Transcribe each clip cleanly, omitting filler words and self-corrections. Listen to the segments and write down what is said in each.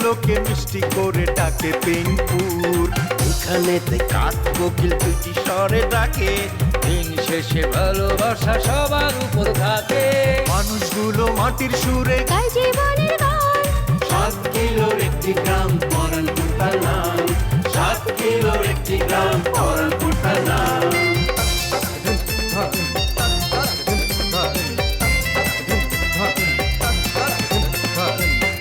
লোকে মিষ্টি করে ডাকে পিনপুর। এখানেতে কাক কোকিল দুটি স্বরে ডাকে, দিন শেষে ভালোবাসা সবার উপর থাকে। মানুষগুলো মাটির সুরে গায় জীবনের গান। 7 কিলোর একটি গ্রাম পরানপুর তার নাম, 7 কিলোর একটি গ্রাম পরানপুর তার নাম।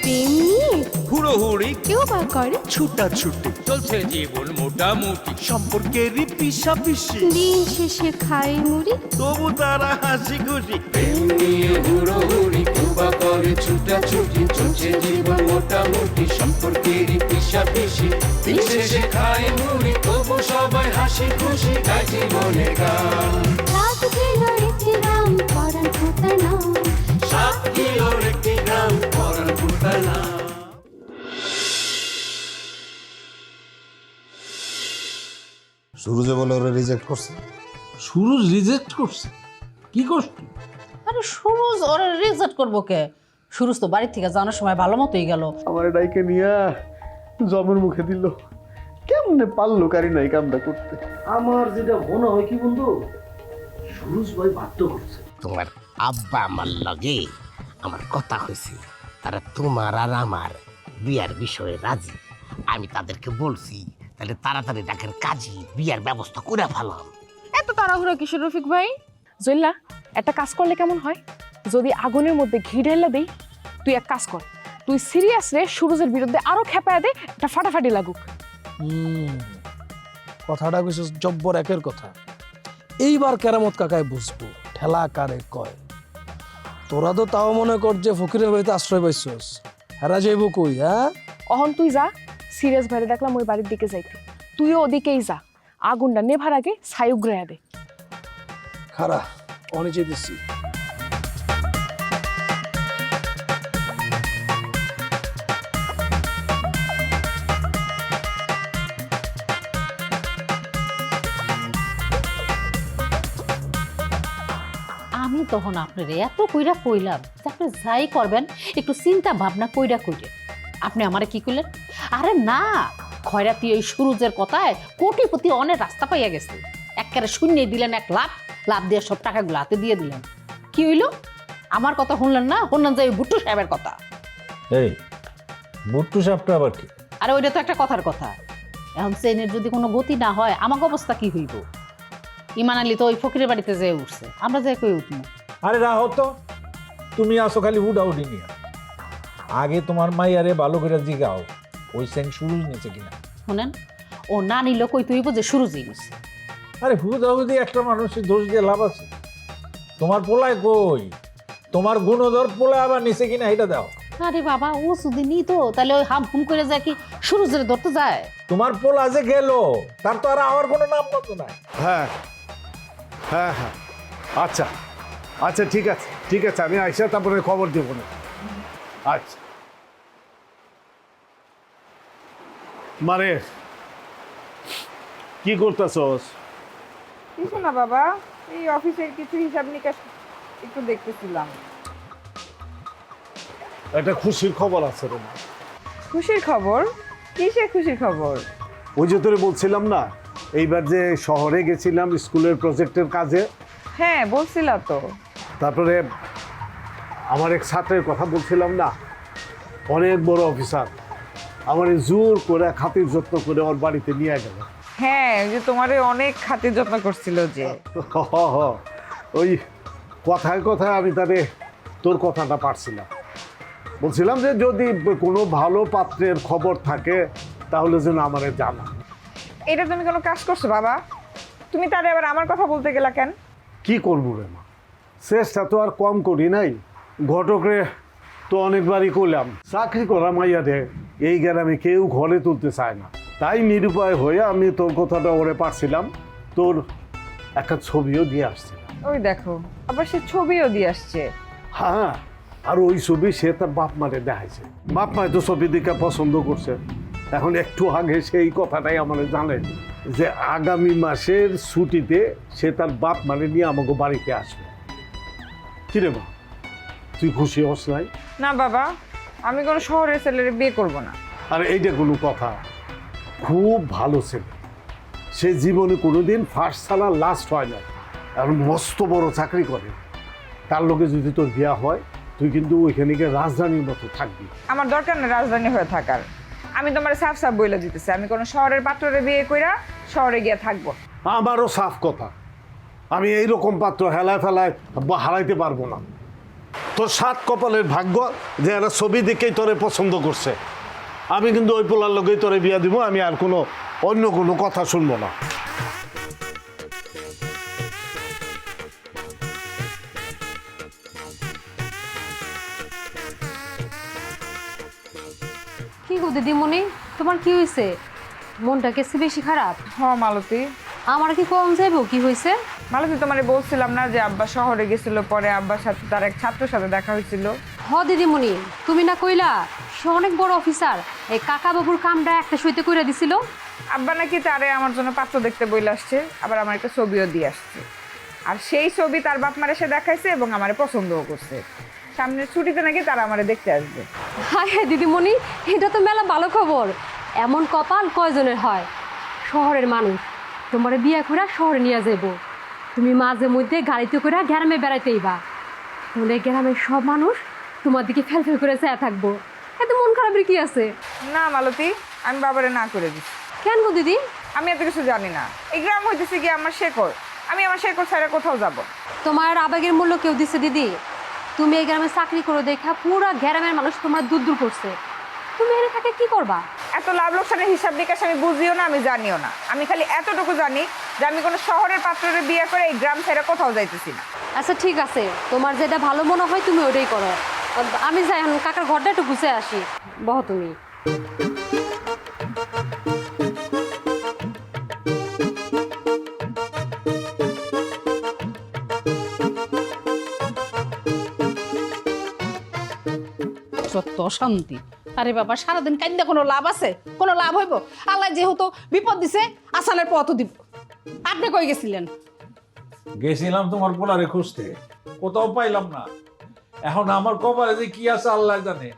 প্রেম নিয়ে হুড়োহুড়ি কেউ বা করে ছুটাছুটি, চলছে জীবন মোটামুটি, সম্পর্কেরই পিছাপিছি, দিন শেষে খায় মুড়ি। তবু তারা হাসি খুশি। প্রেম নিয়ে হুড়োহুড়ি কেউ বা করে ছুটাছুটি, চলছে জীবন মোটামুটি, সম্পর্কেরই পিছাপিছি, দিন শেষে খায় মুড়ি, তবু সবাই হাসি খুশি, গায় জীবনের গান। 7 কিলোর একটি গ্রাম পরানপুর তার নাম। 7 কিলোর একটি গ্রাম পরানপুর তার নাম। সুরজে বলে ওরা রিজেক্ট করছে। সুরজ রিজেক্ট করছে? কি করছে? আরে সুরজ ওরা রিজেক্ট করবো কে? সুরজ তো বাড়ি থেকে যাওয়ার সময় ভালো মতোই গেল। আমার ডাইকে নিয়া জমের মুখে দিল, কেমনে পারলো কারি নাই কামটা করতে। আমার যেটা মনে হয় কি বন্ধু, সুরজ ভাই বাধ্য করছে। তোমার আব্বা আমার লগে আমার কথা হয়েছে, তারা তোমার আর আমার বিয়ার বিষয়ে রাজি। আমি তাদেরকে বলছি তাহলে তাড়াতাড়ি ডাকের কাজী বিয়ার ব্যবস্থা করে ফেলাম। এত তাড়াহুড়ো কিসের রফিক ভাই? জল্লা, একটা কাজ করলে কেমন হয়? যদি আগুনের মধ্যে ঘি ঢেলা দেই, তুই এক কাজ কর, তুই সিরিয়াস রে সুরজের বিরুদ্ধে আরো খেপায় দে, একটা ফাটাফাটি লাগুক। কথাটা কইছিস জব্বর একের কথা। এইবার কেরামত কাকায় বুঝবো ঠেলা কারে কয়। তোরা তো তাও মনে কর যে ফকিরের বাড়িতে আশ্রয় পাইছস, হেরা যাইব কই? হ্যাঁ, অহন তুই যা, সিরিয়াস ভাইরে দেখলাম ওই বাড়ির দিকে যাইতে, তুইও ওদিকেই যা, আগুনটা নেভার আগে ছাই উগড়াইয়া দে। খারা অনে যেতেছি। আমি তখন আপনার এত কইরা কইলাম যে আপনি যাই করবেন একটু চিন্তা ভাবনা কইরা কইরে। আপনি আমারে কি কইলেন? আরে না, খয়রাতি ওই সুরজের কথায় কোটিপতি অনেক রাস্তা পাইয়া গেছে। একেবারে শূন্যে দিলেন এক লাভ, লাভ দিয়ে সব টাকাগুলো হাতে দিয়ে দিলেন। কি হইল? আমার কথা শুনলেন না? শুনলেন যে ওই ভুট্টু সাহেবের কথা। এই বুট্টু সাপটা আবার কি? আরে ওইটা তো একটা কথার কথা। এখন চেনের যদি কোনো গতি না হয় আমাকে অবস্থা কি হইব? ইমান আলী তো ওই ফকিরের বাড়িতে যেয়ে উঠছে, আমরা যাই কই উঠবো? আরে রাহো তো, তুমি আসো খালি উডাউডি নিয়ে। আগে তোমার মাইয়ারে ভালো করে জিগাও ওই স্যাং সুরুজ নিচে কিনা। শুনেন, ও না নিল কই তুইব যে সুরজই নিছে। আরে হুদাহুদি একটা মানুষের দোষ দিয়ে লাভ আছে? তোমার পোলায় কই? তোমার গুণধর পোলা আবার নিচে কিনা এটা দাও। আরে বাবা, ও যদি নিত তাহলে ওই হাম হুম করে যায় কি সুরজের ধরতে যায়? তোমার পোলা যে গেল তার তো আর আমার কোনো নাম মতো নাই। হ্যাঁ হ্যাঁ হ্যাঁ, আচ্ছা আচ্ছা, ঠিক আছে ঠিক আছে, আমি আইসা তারপরে খবর দেবো না। আচ্ছা মানে কি করতেছস? কিছু না বাবা, এই অফিসের কিছু হিসাব নিকাশ একটু দেখতেছিলাম। একটা খুশির খবর আছে রে। খুশির খবর? কিসের খুশির খবর? ওই যে তোরে বলছিলাম না, এইবার যে শহরে গেছিলাম স্কুলের প্রজেক্টের কাজে। হ্যাঁ বলছিলা তো। তারপরে আমার এক ছাত্রের কথা বলছিলাম না, অনেক বড় অফিসার, আমার জোর করে খাতির যত্ন করে ওর বাড়িতে নিয়ে গেল। হ্যাঁ, ওই যে তোমারে অনেক খাতির যত্ন করছিল যে। ওই কথায় কথায় আমি তারে তোর কথাটা পারছিলাম, বলছিলাম যে যদি কোনো ভালো পাত্রের খবর থাকে তাহলে যেন আমারে জানা। এটা তুমি কোনো কাজ করছো বাবা? তুমি তারে আবার আমার কথা বলতে গেলা কেন? কি করবো রে মা, চেষ্টা তো আর কম করি নাই। ঘটকরে তো অনেকবারই করলাম, চাকরি করা মাইয়া রে এই গ্রামে কেউ ঘরে তুলতে চায় না। তাই নিরুপায় হয়ে আমি তোর কথাটা ওরে পারছিলাম, তোর একটা ছবিও দিয়ে আসছিলাম। ওই দেখো, আবার সে ছবিও দিয়ে আসছে। হ্যাঁ, আর ওই ছবি সে তার বাপ মারে দেখাইছে। বাপ মায় তো ছবি দেখে পছন্দ করছে। এখন একটু আগে সেই কথাটাই আমাদের জানে যে আগামী মাসের ছুটিতে সে তার বাপ মারে নিয়ে আমাকে বাড়িতে আসবে। কিরে মা, তুই খুশি হস নাই? না বাবা, আমি কোনো শহরের ছেলের বিয়ে করব না। আর এইটা কোনো কথা, খুব ভালো ছেলে, সে জীবনে কোনোদিন ফার্স্ট ছাড়া লাস্ট হয় না, আর মস্ত বড় চাকরি করে। তার লোকে যদি তোর বিয়া হয়, তুই কিন্তু ওইখানে গিয়ে রাজধানীর মতো থাকবি। আমার দরকার নেই রাজধানী হয়ে থাকার। আমি তোমার সাফ সাফ বইলা দিতেছি, আমি কোনো শহরের পাত্রে বিয়ে কইরা শহরে গিয়ে থাকবো। আমারও সাফ কথা, আমি এইরকম পাত্র হেলায় ফেলায় হারাইতে পারবো না। তোর 7 কপালের ভাগ্য যে একটা ছবি দেখেই তোরে পছন্দ করছে। আমি কিন্তু ওই পোলার লোকেই তোরে বিয়া দিব, আমি আর কোনো অন্য কোনো কথা শুনবো না। কি গো দিদিমণি, তোমার কি হয়েছে? মনটা কেসে বেশি খারাপ? মালতী, আমার কি কম যাইব? কি হয়েছে? মালতী তোমার বলছিলাম না যে আব্বা শহরে গেছিল, পরে আব্বার সাথে তার এক ছাত্রের সাথে দেখা হয়েছিল। দিদিমণি, তুমি না কইলা সে অনেক বড় অফিসার, এই কাকা বাবুর কামটা একটা সইতে কইরা দিছিল। আব্বা নাকি তারে আমার জন্য পাত্র দেখতে বইলে আসছে, আবার আমার একটা ছবিও দিয়ে আসছে। আর সেই ছবি তার বাপ মারে সে দেখাইছে এবং আমারে পছন্দও করছে। সামনের ছুটিতে নাকি তারা আমারে দেখতে আসবে। হায় হ্যাঁ দিদিমণি, এটা তো মেলা ভালো খবর। এমন কপাল কয়জনের হয়? শহরের মানুষ তোমার বিয়ে করে শহরে নিয়ে যাইব, তুমি মাঝে মধ্যে গাড়িতে করে গ্রামে বেড়াইতেইবা। তাহলে গ্রামের সব মানুষ তোমার দিকে ফেল করে চেয়ে থাকবো। এত মন খারাপের কি আছে? না মালতী, আমি বাবারে না করে দিচ্ছি। কেন গো দিদি? আমি এত কিছু জানি না। এই গ্রাম হইতেছে কি আমার শেকড়, আমি আমার শেকড় ছাড়া কোথাও যাব। তোমার আবেগের মূল্য কেউ দিছে দিদি? তুমি এই গ্রামে চাকরি করে দেখা পুরা গ্রামের মানুষ তোমার দূর দূর করছে, তুমি এনে থাকে কি করবা? এত লাভ লোকসানের হিসাব নিকাশ আমি বুঝিও না, আমি জানিও না। আমি খালি এতটুকু জানি যে আমি কোনো শহরের পাত্রে বিয়ে করে এই গ্রাম ছেড়ে কোথাও যাইতেছি না। আচ্ছা ঠিক আছে, তোমার যেটা ভালো মনে হয় তুমি ওটাই করো। আমি যাই এখন কাকার ঘরটা একটু গুছে আসি। বহ তুমি। যত অশান্তি। আরে বাবা, সারাদিন কান্দা কোনো লাভ আছে? কোনো লাভ হইব? আল্লাহ যেহেতু বিপদ দিছে, আসানের পথও দিব। আপনি কই গেছিলেন? গেছিলাম তোমার পোলারে খুঁজতে, কোথাও পাইলাম না। এখন আমার কপালে যে কি আছে আল্লাহ জানে,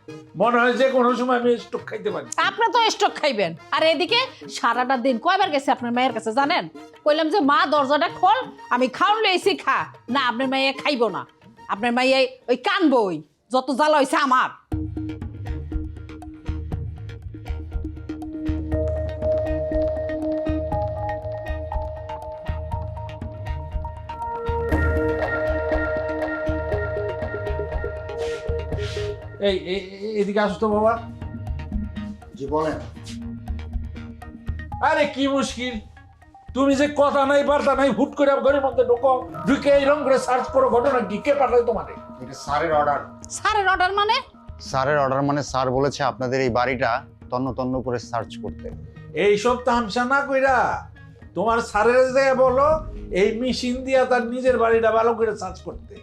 মনে হয় যে কোনো সময় আমি স্ট্রোক খাইতে পারি। আপনি তো স্টক খাইবেন, আর এদিকে সারাটা দিন কয়বার গেছে আপনার মায়ের কাছে জানেন? কইলাম যে মা দরজাটা খোল, আমি খাওন লইছি খা। না, আপনার মাইয়া খাইব না, আপনার মাইয়া ওই কানবই। যত জ্বালা হইছে আমার। এই এদিকে আসো তো বাবা। জি বলেন। আরে কি মুশকিল, তুমি যে কথা নাই বার্তা নাই, হুট করে ঘরের মধ্যে ঢুকো, ঢুকে এইরকম করে সার্চ করো, ঘটনা কি? কে পাঠায় তোমারে? এটা স্যারের অর্ডার। স্যারের অর্ডার মানে? স্যারের অর্ডার মানে স্যার বলেছে আপনাদের এই বাড়িটা তন্ন তন্ন করে সার্চ করতে। এইসব তামসা না কইরা তোমার স্যারের যে বলো এই মেশিন দিয়া তার নিজের বাড়িটা ভালো করে সার্চ করতে।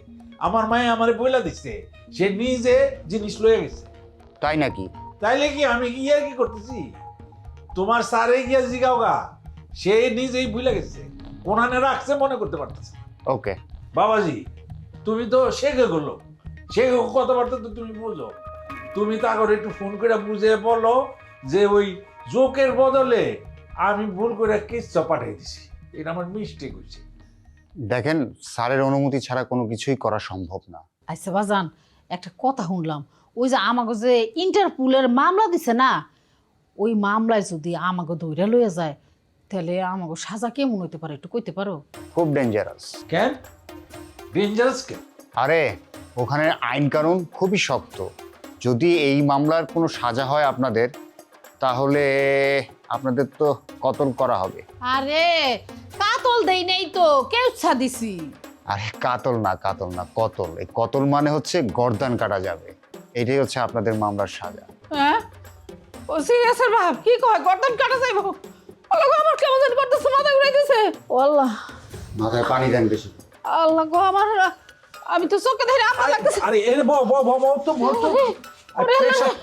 আমার মায়ে আমারে বইলা দিচ্ছে, সে নিজে জিনিস লয়ে গেছে। তাই নাকি? তাইলে কি আমি গিয়ে কি করতেছি? তোমার স্যারে গিয়া জিগাওগা, সে নিজেই ভুলে গেছে, কোনানে রাখছে মনে করতে পারতেছে। ওকে বাবাজি, তুমি তো শেখে গেলো, সে কথাবার্তা তো তুমি বুঝো। তুমি তা করে একটু ফোন করে বুঝে বলো যে ওই জোকের বদলে আমি ভুল করে কিচ্ছা পাঠিয়ে দিছি, এটা আমার মিস্টেক হয়েছে। দেখেন, স্যারের অনুমতি ছাড়া কোনো কিছুই করা সম্ভব না। আচ্ছা বাজান, একটা কথা শুনলাম, ওই যে আমাকে যে ইন্টারপুলের মামলা দিছে না, ওই মামলায় যদি আমাকে ধইরা লইয়া যায়, তাহলে আমাকে সাজা কেমন হইতে পারে একটু কইতে পারো? খুব ডেঞ্জারাস। কেন ডেঞ্জারাস? কেন? আরে ওখানে আইন কানুন খুবই শক্ত। যদি এই মামলার কোনো সাজা হয় আপনাদের, তাহলে আপনাদের তো কতল করা হবে। আরে কাতল দেই নেই তো, কেউ দিছি। আরে কাতল না, কাতল না, কতল। এই কতল মানে হচ্ছে গর্দান কাটা যাবে, এটাই হচ্ছে আপনাদের মামলার সাজা। হ্যাঁ, ও সিরিয়াসের বাপ কি কয় গর্দান কাটা যাইব? আল্লাহ গো, আমার কেমন জানি করতেছে, মাথা ঘুরাইতেছে। ও আল্লাহ, মাথায় পানি দেন বেশি। আল্লাহ গো, আমার আমি তো চোখে ধরে আপা লাগতেছে। আরে এর বউ তো প্রেশার,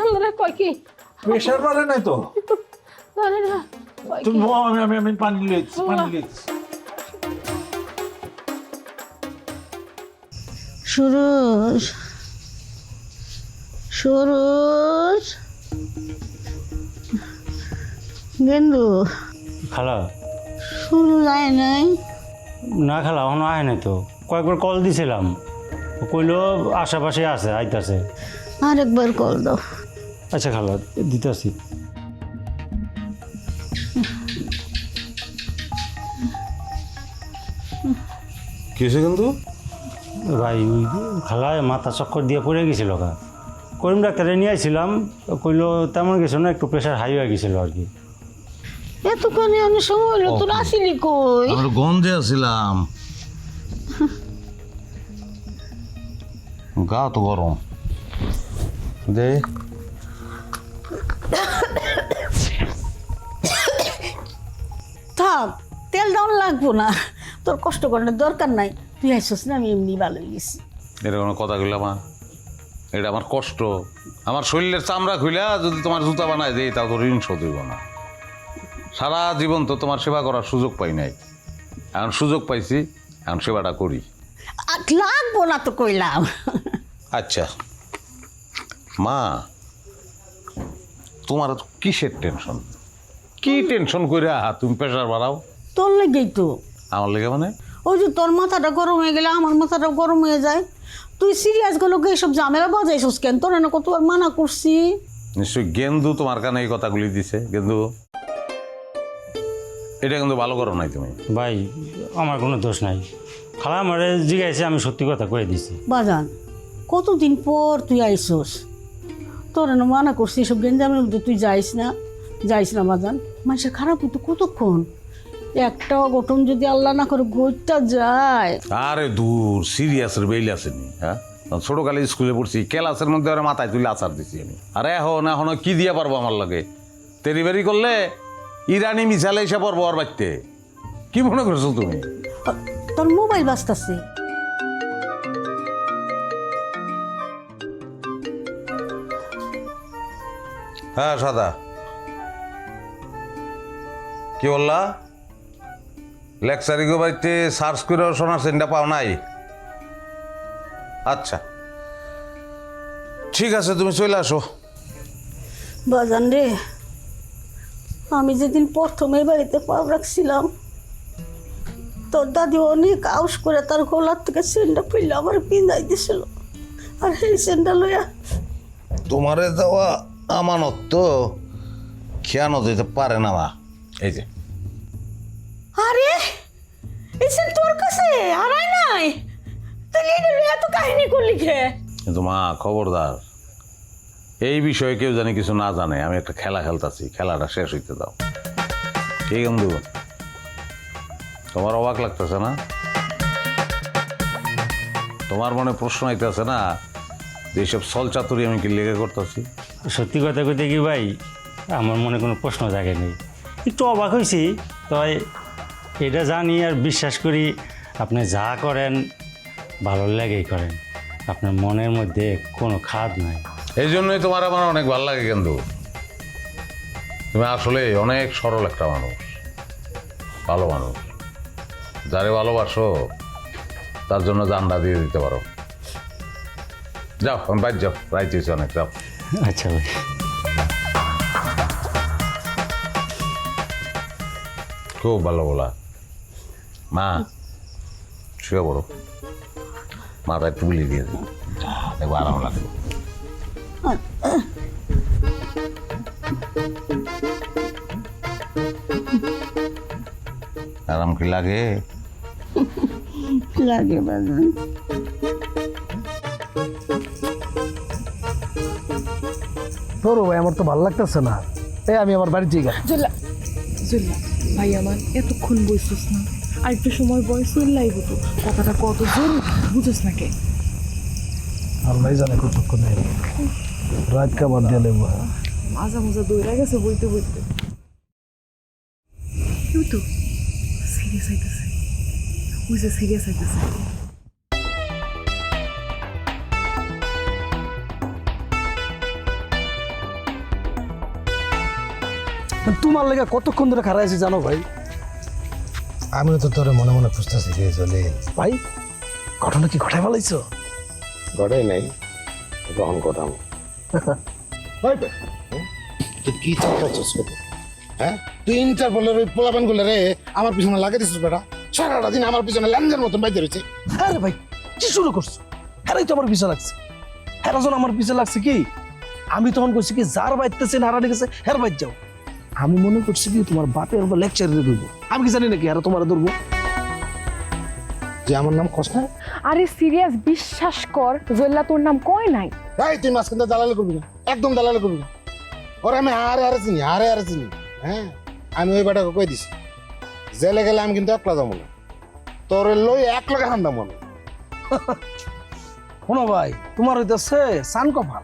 আল্লাহ রে, কয় কি প্রেশার বাড়ে নাই তো? জানি না। তুমি আমি পানি লিয়েছি, পানি লিয়েছি। সরোজ গেন্দু খালা শুরু যায় নাই না খালা এখনো আয় নাই তো, কয়েকবার কল দিছিলাম, কইলো আশেপাশে আছে, আইতাছে। আরেকবার কল দাও। আচ্ছা খালা দিতেছি। কি হয়েছে কিন্তু ভাই ওই খালায় মাথা চক্কর দিয়ে পড়ে গেছিল গা, করিম ডাক্তারে নিয়ে আইছিলাম, কইলো তেমন কিছু না, একটু প্রেশার হাই হয়ে গেছিল আর কি। এতক্ষণে আমি সময় হলো তোর আসিলি কই? আমরা গন্ধে আছিলাম, গা তো গরম দে। থাক, তেল ডাউন লাগবো না, তোর কষ্ট করার দরকার নাই। তুই আইসস না, আমি এমনি ভালো হয়ে গেছি। এটা কোনো কথা কইলাম? এটা আমার কষ্ট, আমার শরীরের চামড়া খুইলা যদি তোমার জুতা বানায় দেই তাও তো ঋণ শোধ হইব না। সারা জীবন তো তোমার সেবা করার সুযোগ পাই নাই, এখন সুযোগ পাইছি, এখন সেবাটা করি। লাগবো না তো কইলাম। আচ্ছা মা, তোমার কিসের টেনশন? কি টেনশন করে তুমি প্রেশার বাড়াও? তোর লেগেই তো। আমার লেগে মানে? ওই যে তোর মাথাটা গরম হয়ে গেলে আমার মাথাটা গরম হয়ে যায়। তুই সিরিয়াস গুলোকে এইসব ঝামেলা বাজাইছিস কেন? তোর না কতবার মানা করছি। নিশ্চয়ই গেন্দু তোমার কানে এই কথাগুলি দিছে। গেন্দু, এটা কিন্তু ভালো করো নাই তুমি। ভাই আমার কোনো দোষ নাই, খালা আমার জিজ্ঞাসা, আমি সত্যি কথা কয়ে দিছি। বাজান, কতদিন পর তুই আইসস, তোর না মানা করছি এসব গেঞ্জামের মধ্যে তুই যাইস না বাজান। মানুষের খারাপ হতো কতক্ষণ, একটা অঘটন যদি আল্লাহ না করে ঘটটা যায়। আরে দূর, সিরিয়াসের বেইল আসেনি। হ্যাঁ, ছোটকালে স্কুলে পড়ছি, ক্লাসের মধ্যে ওরা মাথায় তুলে আচার দিছি আমি। আরে এখন কি দিয়া পারবো আমার লাগে? তেরিবেরি করলে ইরানি মিসালে এসে পড়বো আর বাড়তে। কি মনে করছো তুমি? তোর মোবাইল বাজতাছে। হ্যাঁ সাদা, কি বললা? লেকচারিগো বাড়িতে সার্চ করে শোনার সেন্ডা পাও নাই? আচ্ছা ঠিক আছে, তুমি চলে আসো। বাজান রে, আমি যেদিন প্রথম এই বাড়িতে পা রাখছিলাম, তোর দাদি অনেক আউস করে তার গলার থেকে সেন্ডা ফেললে আমার পিঁধাই দিছিল। আর সেই সেন্ডা লইয়া তোমারে দেওয়া আমানত তো খেয়ানো দিতে পারে না মা। এই যে, আরে এই সেন্ট তোর কাছে হারাই নাই? তাহলে এটা লইয়া এত কাহিনী করলি কে? কিন্তু মা খবরদার, এই বিষয়ে কেউ জানি কিছু না জানে। আমি একটা খেলা খেলতেছি, খেলাটা শেষ হইতে দাও। ঠিক বন্ধু, তোমার অবাক লাগতেছে না? তোমার মনে প্রশ্ন আইতেছে না যে এইসব ছল চাতুরি আমি কি লেগে করতেছি? সত্যি কথা কইতে কি ভাই, আমার মনে কোনো প্রশ্ন জাগে নেই, একটু অবাক হয়েছি। তবে এটা জানি আর বিশ্বাস করি, আপনি যা করেন ভালো লেগেই করেন, আপনার মনের মধ্যে কোনো খাদ নাই। এই জন্যই তোমার আমার অনেক ভালো লাগে। কিন্তু তুমি আসলে অনেক সরল একটা মানুষ, ভালো মানুষ। যারে ভালোবাসো তার জন্য জানটা দিয়ে দিতে পারো। যাও, আমি বাইর যাও, রাইতে হয়েছে অনেক, যাও। আচ্ছা ভাই। খুব ভালো বলা। মা শুয়ে পড়ো, মাথায় তুলি দিয়ে দিই, দেখবো আরাম লাগবে। আরাম কি লাগে? লাগে বাজান। তোর ভাই আমার তো ভালো লাগতেছে না, আমি আমার বাড়ির জায়গা। জুল্লা ভাই আমার এতক্ষণ বসছিস না, আর একটু সময় বয়স চললাই হতো। কথাটা কত জোর বুঝোস না কে? আল্লাহ জানে কতক্ষণ রাত খাবার দিয়ে লেবো। মাজা মাজা দৌড়া গেছে বইতে বইতে। কেউ তো সিরিয়াস আইতেছে, ওই যে সিরিয়াস আইতেছে। তোমার লেগে কতক্ষণ ধরে খারাপ আছি জানো ভাই? আমি তো তোরে মনে মনে খুঁজতেছি রে চলে। ভাই ঘটনা কি ঘটাই ফেলাইছো? ঘটাই নাই, গ্রহণ করাম। তুই কি চাচ্ছিস হ্যাঁ? তুই ইন্টারপোলের ওই পোলাপান গুলো রে আমার পিছনে লাগিয়ে দিছিস বেটা। সারাটা দিন আমার পিছনে ল্যান্ডের মতন বাইতে রয়েছে। আরে ভাই কি শুরু করছো? হ্যাঁ তো আমার পিছে লাগছে। হ্যাঁ আমার পিছে লাগছে কি? আমি তখন কইছি কি যার বাইতেছে হারা গেছে হ্যাঁ বাইত যাও। আমি মনে করছি কি তোমার বাপের লেকচার দিয়ে দেবো। আমি কি জানি নাকি আর তোমার ধরবো যে আমার নাম কষ্ট। আরে সিরিয়াস, বিশ্বাস কর জল্লা তোর নাম কয় নাই। ভাই তুই মাঝখান দালালি করবি না, একদম দালালি করবি না। ওর আমি হারে চিনি। হ্যাঁ আমি ওই বেটাকে কই দিছি জেলে গেলে আমি কিন্তু একলা যাবো না, তোর লই এক লগে হান্দাম আমি। শোনো ভাই, তোমার হইতেছে সান কপাল।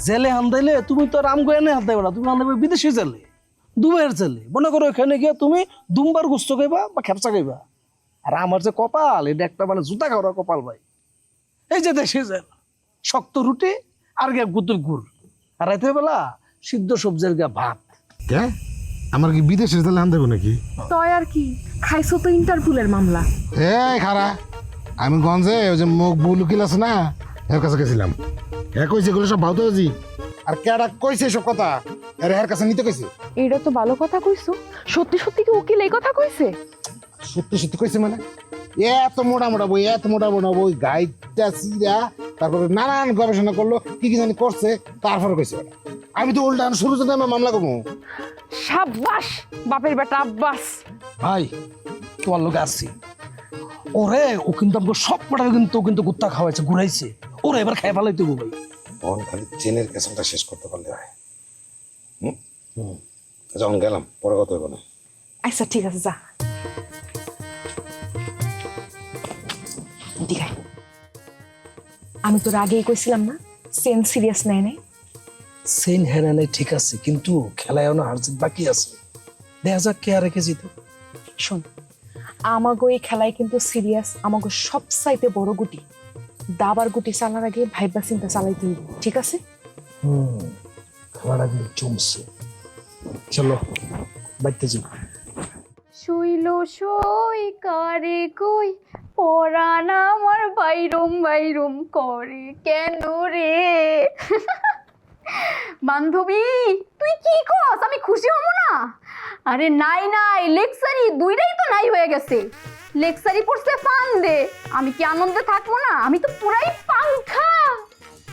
জেলে হান্দাইলে তুমি তো রাম গোয়ানে হান্দাইবে না, তুমি হান্দাইবে বিদেশি জেলে, দুবাইয়ের জেলে। মনে করো এখানে গিয়ে তুমি দুমবার গুস্ত খাইবা বা খেপসা খাইবা। আর আমার যে কপাল, এটা একটা মানে জুতা খাওয়া কপাল ভাই। এই যে দেশে জেল, শক্ত রুটি আর গিয়ে গুতুর গুড়, আর রাতের বেলা সিদ্ধ সবজির গিয়ে ভাত। আমার কি বিদেশের জেলে হান্দাইব নাকি? তয় আর কি খাইছো তো ইন্টারপুলের মামলা। এই খারা, আমি গঞ্জে ওই যে মুখ বুল উকিল আছে না, এর কাছে গেছিলাম। হ্যাঁ কইছে এগুলো সব ভাউতাজি। আর কেডা কইছে সব কথা? আরে এর কাছে নিতে কইছে। এটা তো ভালো কথা কইছো। সত্যি সত্যি কি উকিল এই কথা কইছে? সত্যি কইছে মানে এত মোটা বই গাইডটা সিরা, তারপরে নানান গবেষণা করলো, কি জানি করছে, তারপরে কইছে। আমি তো উল্টা শুরু থেকে মামলা করবো। সাব্বাস বাপের বেটা আব্বাস। ভাই তোমার লোক আসছি ওরে, ও কিন্তু আমাকে সব কটার কিন্তু গুত্তা খাওয়াইছে, ঘুরাইছে। ওরা এবার খাই ভালোই দেবো ভাই। খালি চেনের কেসনটা শেষ করতে পারলে হয়। যখন গেলাম পরে কথা হইব না। আচ্ছা ঠিক আছে, যা। আমি তোর আগেই কইছিলাম না সেন সিরিয়াস নেয় নাই। সেন হেরা নেই ঠিক আছে, কিন্তু খেলায় না হারজিত বাকি আছে। দেখা যাক কে আর রেখে জিতে। শোন, আমাগো এই খেলায় কিন্তু সিরিয়াস আমাগো সব চাইতে বড় গুটি। দাবার গুটি চালার আগে ভাইবা চিন্তা চালাইতে হইব, ঠিক আছে? খেলাটা কিন্তু জমছে। চলো বাইতে যাই। শুইল সই কারে কই পরাণ আমার বাইরম করে কেন রে? বান্ধবী তুই কি কস? আমি খুশি হব না? আরে নাই লেকচারি দুইটাই তো নাই হয়ে গেছে। লেকচারি পড়ছে ফান দে, আমি কি আনন্দে থাকবো না? আমি তো পুরাই পাংখা।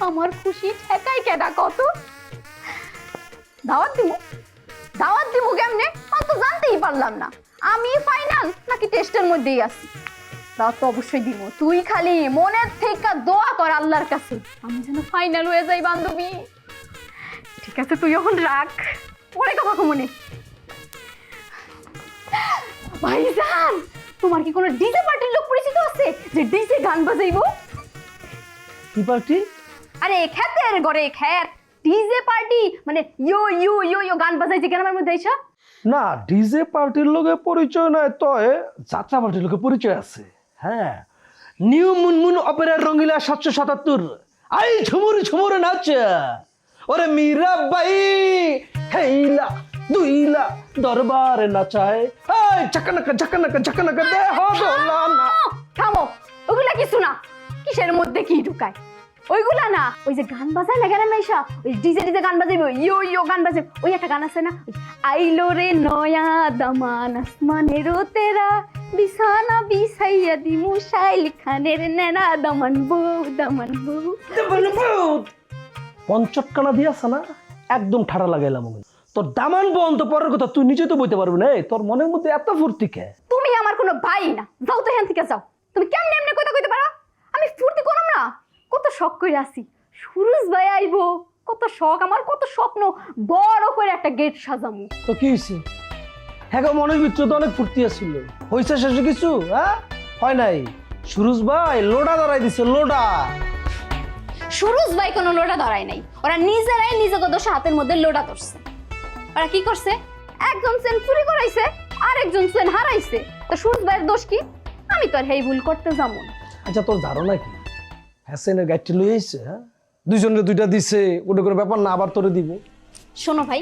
আমার খুশি ঠেকাই কেডা কত? দাওয়াত দিমু কেমনে? তো জানতেই পারলাম না আমি ফাইনাল নাকি টেস্টের মধ্যেই আছি। দাওয়াত তো অবশ্যই দিব, তুই খালি মনের থেকে দোয়া কর আল্লাহর কাছে আমি যেন ফাইনাল হয়ে যাই বান্ধবী। ঠিক আছে তুই এখন রাখ, পরে কথা কমনে। ভাইজান, তোমার কি কোনো ডিজে পার্টির লোক পরিচিত আছে যে ডিজে গান বাজাইবো? কি পার্টি? আরে খেতের ঘরে খেত ডিজে পার্টি, মানে ইয়ো ইয়ো ইয়ো ইয়ো গান বাজাইছে কেন আমার মধ্যে আইসা? না, ডিজে পার্টির লোকে পরিচয় নয়, তয় যাত্রা পার্টির লোকে পরিচয় আছে। হ্যাঁ, নিউ মুনমুন অপেরার রঙিলা 777 আই ঝুমুর নাচ। ওরে মীরা বাই হেইলা দুইলা দরবার নাচায়, এই ঝকনক দেহ দোলানা। থামো, ওগুলা কিছু না। কিসের মধ্যে কি ঢুকায় ওইগুলা না, ওই যে গান বাজায় না গ্রামে আইসা, ওই ডিজে গান বাজাইবে, ইয়ো ইয়ো গান বাজাইবে। ওই একটা গান আছে না, আইলো রে নয়া দামান আসমানেরও তেরা বিছানা বিছাইয়া দিমু শাইল খানের নেনা দামান বউ। পঞ্চটকানা দিয়াছে না, একদম ঠাড়া লাগাইলাম। তোর দামান বন্ধ পরের কথা তুই নিজে তো বইতে পারবি না। তোর মনের মধ্যে এত ফুর্তি কে? তুমি আমার কোনো ভাই না, যাও তো এখান থেকে যাও। তুমি কেমনে এমনি কথা কইতে পারো? আমি ফুর্তি করব না? কত শখ করে আসি, সুরজ ভাই আইবো, কত শখ আমার, কত স্বপ্ন বড় করে একটা গেট সাজামু। তো কি হয়েছে? হ্যাঁ, মনের ভিতরে তো অনেক ফুর্তি আসছিল, হয়েছে শেষে কিছু? হ্যাঁ হয় নাই। সুরজ ভাই লোডা ধরাই দিছে, লোডা। সুরজ ভাই কোনো লোডা ধরায় নাই, ওরা নিজেরাই নিজেদের দোষ হাতের মধ্যে লোডা ধরছে। ওরা কি করছে? একজন সেন চুরি করাইছে আর একজন সেন হারাইছে। তো সুরজ ভাইয়ের দোষ কি? আমি তো আর হেই ভুল করতে যাবো না। আচ্ছা তোর ধারণা কি হাসেনের গাড়িটি লই আইছে? হ্যাঁ, দুইজনের দুইটা দিছে, ওটা কোনো ব্যাপার না, আবার তোরে দিব। শোনো ভাই,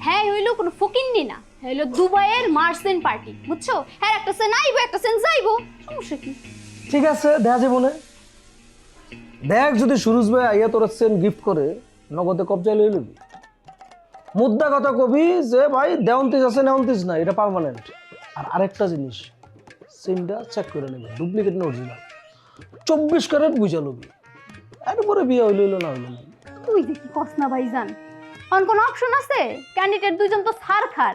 হ্যাঁ হইলো কোনো ফকিন্নি না, হইলো দুবাইয়ের মার্সেন পার্টি, বুঝছো? হ্যাঁ একটা সেন আইবো একটা সেন যাইবো, সমস্যা কি? ঠিক আছে, দেখা যাবো না। দেখ যদি সুরজ ভাই আইয়া তোর চেন গিফট করে নগদে কবজায় লই লবি। মুদ্রা কথা কবি যে ভাই দেওয়ান্তিস আছে নেওয়ান্তিস না, এটা পার্মানেন্ট। আর আরেকটা জিনিস, চেনটা চেক করে নেবে, ডুপ্লিকেট না অরিজিনাল, 24 ক্যারেট বুঝা লবি। এরপরে বিয়ে হইল না হইল না। তুই দেখি কস না ভাইজান, অন কোনো অপশন আছে? ক্যান্ডিডেট দুইজন তো ছাড় খার,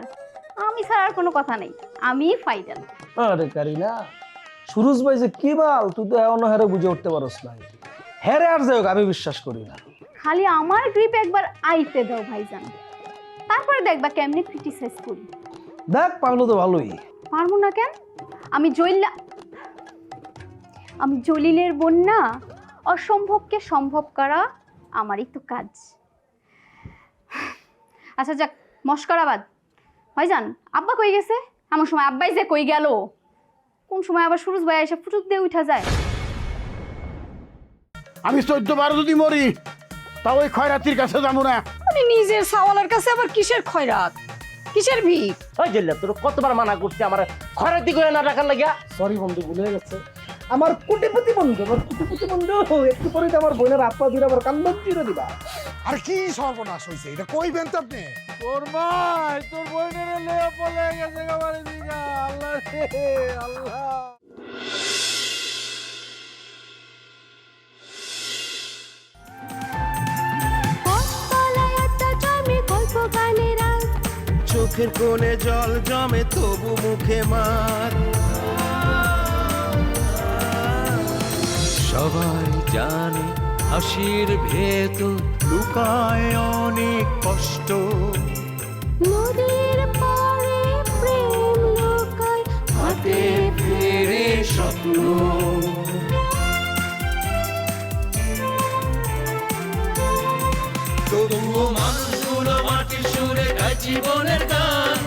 আমি ছাড়ার কোনো কথা নেই, আমি ফাইনাল। আরে কারিনা, সুরজ ভাই যে কি বাল, তুই তো এমন হেরে বুঝে উঠতে পারস না। হেরে আর যাই হোক, আমি বিশ্বাস করি না। খালি আমার গ্রিপ একবার আইতে দাও ভাইজান, তারপরে দেখবা কেমনে ক্রিটিসাইজ করি। দেখ পাগলো তো ভালোই। পারবো না কেন? আমি জলিলের বোন না, অসম্ভবকে সম্ভব করা আমারই তো কাজ। আচ্ছা যাক, মস্করাবাদ। ভাইজান আব্বা কই গেছে? এমন সময় আব্বাই যে কই গেল, কোন সময় আবার সুরজ ভাই এসে ফুটুক দিয়ে উঠা যায়। আমি 14 বার যদি মরি তাও ওই খয়রাতির কাছে যাবো না। আমি নিজের সাওয়ালের কাছে আবার কিসের খয়রাত, কিসের ভিক? ওই জেলা তোর কতবার মানা করছি আমার খয়রাতি করে না টাকার লাগিয়া। সরি বন্ধু, ভুলে গেছে। আমার কোটিপতি বন্ধু, একটু পরে আমার বোনের আত্মা দিলে আবার কান্দন চিরে দিবা। আর কি সর্বনাশ হয়েছে এটা কইবেন তো আপনি? তোর ভাই তোর বোনের লয়ে পলে গেছে আমারে দিগা। আল্লাহ রে আল্লাহ। চোখের কোণে জল জমে তবু মুখে মার। সবাই জানে হাসির ভেতর লুকায় অনেক কষ্ট, নদীর পাড়ে প্রেম লোকায়, হাতে ফেরে স্বপ্ন। তবুও মানুষগুলো মাটির সুরে গায় জীবনের গান।